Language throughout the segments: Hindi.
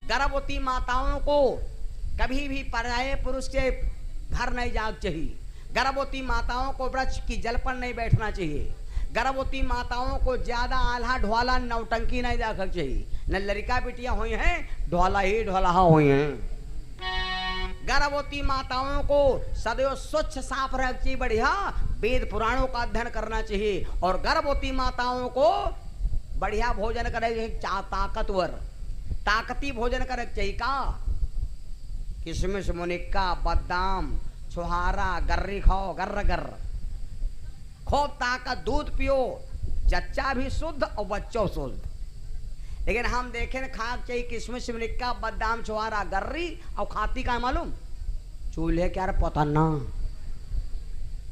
गर्भवती माताओं को कभी भी पराये पुरुष के घर नहीं जाना चाहिए। गर्भवती माताओं को वृक्ष की जल पर नहीं बैठना चाहिए। गर्भवती माताओं को ज्यादा आल्हा ढोला नौटंकी नहीं देखना चाहिए। न लड़का बिटिया हुई हैं ढोला ही ढोला हुई हैं। गर्भवती माताओं को सदैव स्वच्छ साफ रखना चाहिए, बढ़िया वेद पुराणों का अध्ययन करना चाहिए। और गर्भवती माताओं को बढ़िया भोजन करना चाहिए, ताकतवर ताकती भोजन करना चाहिए। का किशमिश मुनिक्का बादाम छुहारा गर्री खाओ, गर्र गर्र खूब ताकत, दूध पियो, जच्चा भी शुद्ध और बच्चों शुद्ध। लेकिन हम देखें खा चाहिए किशमिश मुनिक्का बादाम छुहारा गर्री और खाती का मालूम चूल्हे क्या पता ना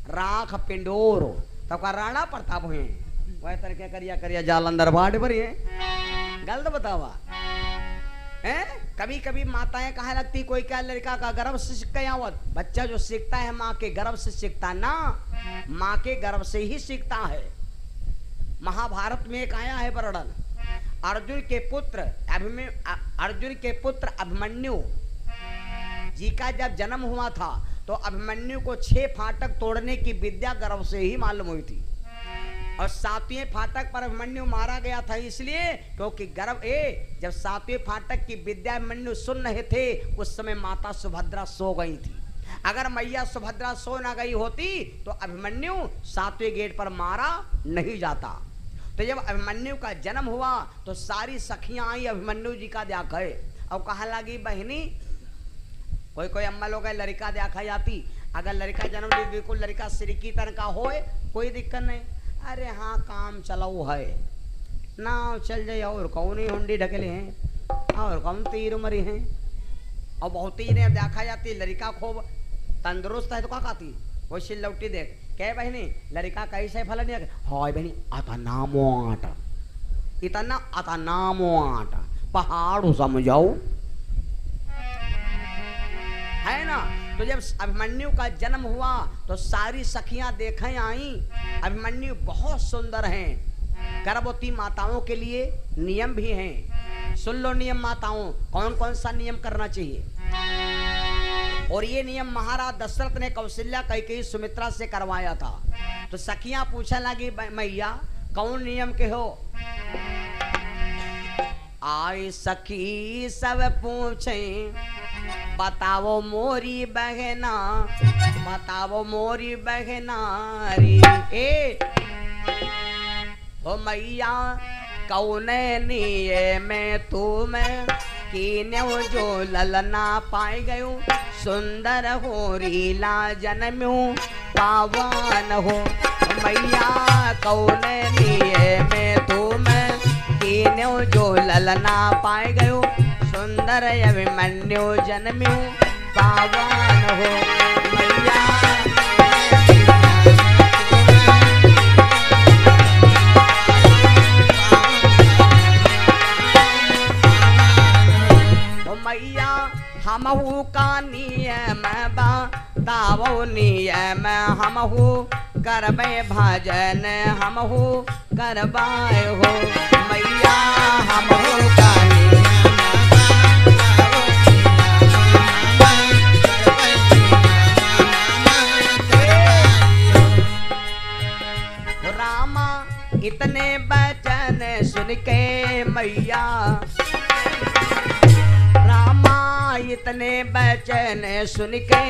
राख पिंडोर तब का राणा प्रताप हुए वह तरीके करिया करिया जाल अंदर बाट भरी है। गलत बतावा है। कभी कभी माताएं कहा लगती कोई क्या लड़का का गर्भ से सीखता है, बच्चा जो सीखता है माँ के गर्भ से सीखता ना, माँ के गर्भ से ही सीखता है। महाभारत में एक आया है वर्णन, अर्जुन के पुत्र अभिमन्यु जी का जब जन्म हुआ था तो अभिमन्यु को 6 फाटक तोड़ने की विद्या गर्भ से ही मालूम हुई थी। और 7वें फाटक पर अभिमन्यु मारा गया था इसलिए क्योंकि गर्भ जब 7वें फाटक की विद्या अभिमन्यु सुन रहे थे उस समय माता सुभद्रा सो गई थी। अगर मैया सुभद्रा सो ना गई होती तो अभिमन्यु 7वें गेट पर मारा नहीं जाता। तो जब अभिमन्यु का जन्म हुआ तो सारी सखियां आई अभिमन्यु जी का देखा है और कहा लगी बहनी कोई कोई अम्मा लोग लड़का देखा जाती, अगर लड़का जन्म ले बिल्कुल लड़का सिरकी तरह का होए कोई दिक्कत नहीं। अरे हाँ काम चलाओ है ना चल जाए और कौन ही हुंडी ढकेले हैं और कौन तीर मरी हैं और बहुत ही ने देखा जाती लड़का खूब तंदुरुस्त है तो क्या कहती वो सिलौटी देख क्या बहनी लड़का कैसे फल नहीं हाय बहनी इतना अतनामोट पहाड़ समझाओ है ना। तो जब अभिमन्यु का जन्म हुआ तो सारी सखियां देखें आई अभिमन्यु बहुत सुंदर हैं। गर्भवती माताओं के लिए नियम भी हैं, सुन लो नियम माताओं कौन कौन सा नियम करना चाहिए। और ये नियम महाराज दशरथ ने कौशल्या कैकेयी सुमित्रा से करवाया था। तो सखियां पूछने लगी मैया कौन नियम के हो। आए सखी सब पूछे बताओ मोरी बहना रे ओ मैया कौन निये में तुम कीन्यो जो ललना पाए गयो सुंदर हो रीला जन्म्यो पावन हो। मैया कौन निये में तुम कीन्यो जो ललना पाए गयो सुंदर अभिमन्यु जन्म्यो पावन हो। मैया मैया हमहु का नियम बतावो नियम हमहु करबे भजन हमहु करबाए हो। मैया हमहु का इतने बचन सुन के मैया रामा इतने बचन सुन के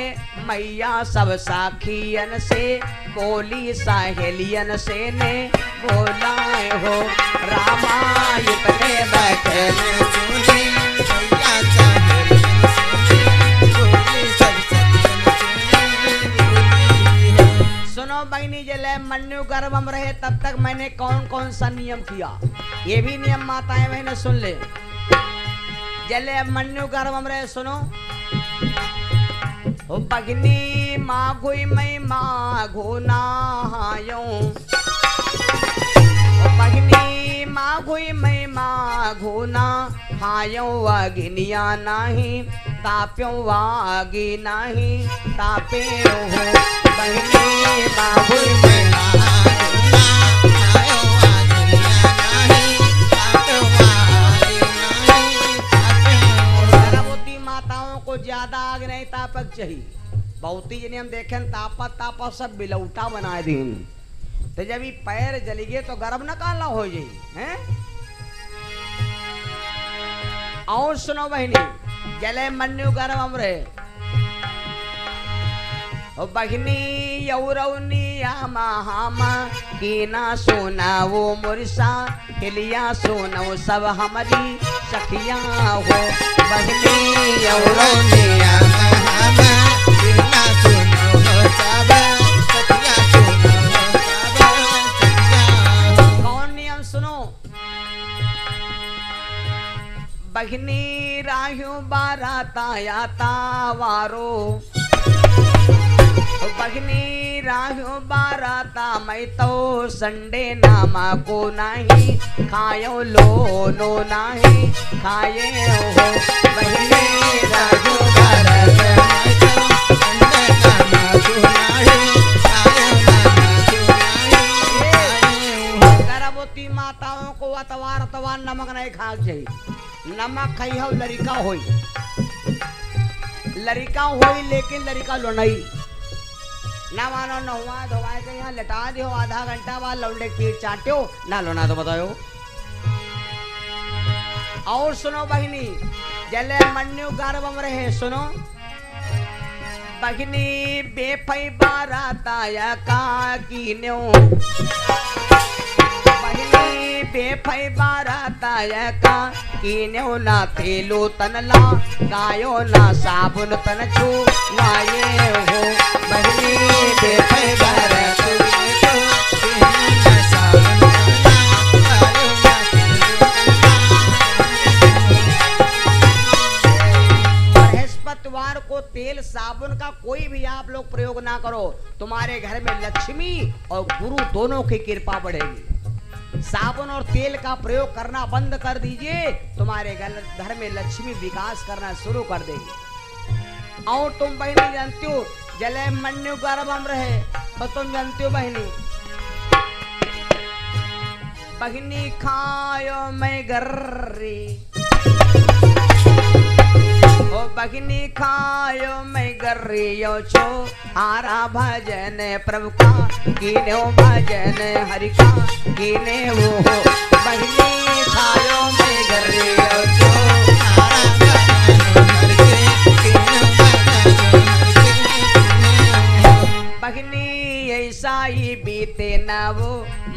मैया सब साखियन से बोली सहेलियन से ने बोलाए हो। रामा इतने बचन सुने सुनो बहनी जले मन्यु गर्भ में रहे तब तक मैंने कौन कौन सा नियम किया ये भी नियम माताएं बहने सुन ले। जले मन्यु गर्भ में रहे सुनो ओ बगनी माघुई मैं माघो नहायो बगनी माघुई मैं माघो नहायो अग्निया नहीं ताप्यो वागी नहीं तापे हो। बहनी माघुई मैं ज्यादा आग नहीं तापक चाहिए। बहुती जने हम देखें तापा तापा सब बिलौटा बनाए दिन, तो जब ये पैर जली गए तो गर्म न काला हो जाई हैं। और सुनो बहनी, जले मन्यु गर्म अमरे ओ बहनी यौरवनिया महामा की ना सोना वो मुरसा हिलिया सोनो सब हमारी सखिया हो। बहनी यौरवनिया महामा की ना सोनो सब सखिया सोनो सब सखिया। कौन नियम सुनो, बहनी राहु बाराता याता वारो, बहनी राहु बाराता मैं तो संडे नामा को नहीं खायो लो नो नहीं खाए हो। बहनी राहु बाराता मैं तो संडे नामा को नहीं खायो हो। गर्भवती माताओं को अतवार अतवार नमक नहीं खा चाहिए। नमक खाई हो लड़का होई, लड़का होई लेकिन लड़का लो नहीं ना मानो नहुआ धोवाए के यहाँ लटा दियो, आधा घंटा बाद लौंडे पीठ चाट्यो ना लो ना तो बताओ। और सुनो बहनी, जले मन्यु गर्भम रहे सुनो, बहनी बेफई बाराता या का कीन्यो, बहनी बेफई बाराता या का कीन्यो ना तेलो तनला गायो ना साबुन तन छू वाये हो। बहनी बेफई बाराता बृहस्पतिवार को तेल साबुन का कोई भी आप लोग प्रयोग ना करो, तुम्हारे घर में लक्ष्मी और गुरु दोनों की कृपा बढ़ेगी। साबुन और तेल का प्रयोग करना बंद कर दीजिए, तुम्हारे घर में लक्ष्मी विकास करना शुरू कर देगी। और तुम बहनी जानती हो जले मन्यु गर्भम रहे तो तुम जानती हो बहनी, बहनी खायो मैं गर्री, ओ बहनी खायो मैं गर्रियो छो हारा भजन प्रभु का कीने हो भजन हरि का कीने वो हो। बहनी खायो मैं गर्रियो छो हारा भजन हरि के कीने बहनी ऐसा ही बीते न वो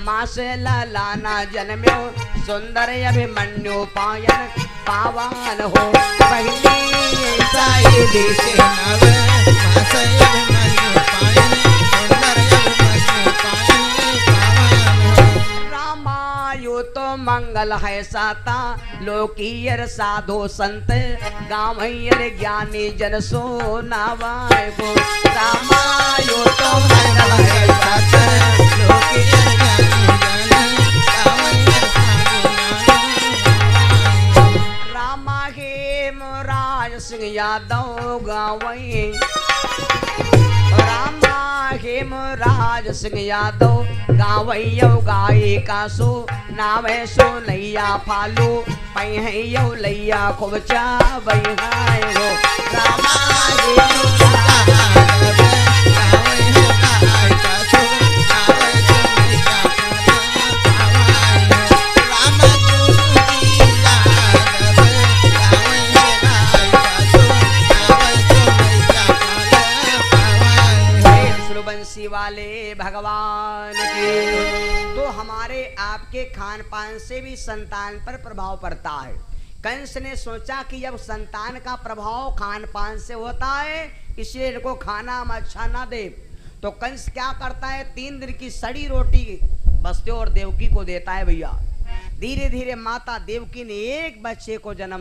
मास लाना जन्म्यो सुंदर अभिमन्यु पायन पावन हो। बहनी ऐसा ही बीते न वो मास अभिमन्यु पायन सुंदर अभिमन्यु पायन पावन हो। रामायु तो मंगल है साता लोकीयर साधो संत गावैयर ज्ञानी जन सो नावाय गो। रामायु तो मंगल है साता लोकीयर ज्ञानी जन गावैयर साधो रामा हे मोराज सिंह यादव गावई, रामा हेम राज सिंह यादव गावैयो गाई का सो नावे सो नैया फालू पहियो लैया खूब चावई हाय हो। रामा हेम गावैयो गाई का सो नावे सो नैया रामा बंसी वाले भगवान की। तो हमारे आपके खान पान से भी संतान पर प्रभाव पड़ता है। कंस ने सोचा कि जब संतान का प्रभाव खान पान से होता है इसलिए इनको खाना हम अच्छा ना दे, तो कंस क्या करता है 3 दिन की सड़ी रोटी वसुदेव और देवकी को देता है। भैया धीरे धीरे माता देवकी ने एक बच्चे को जन्म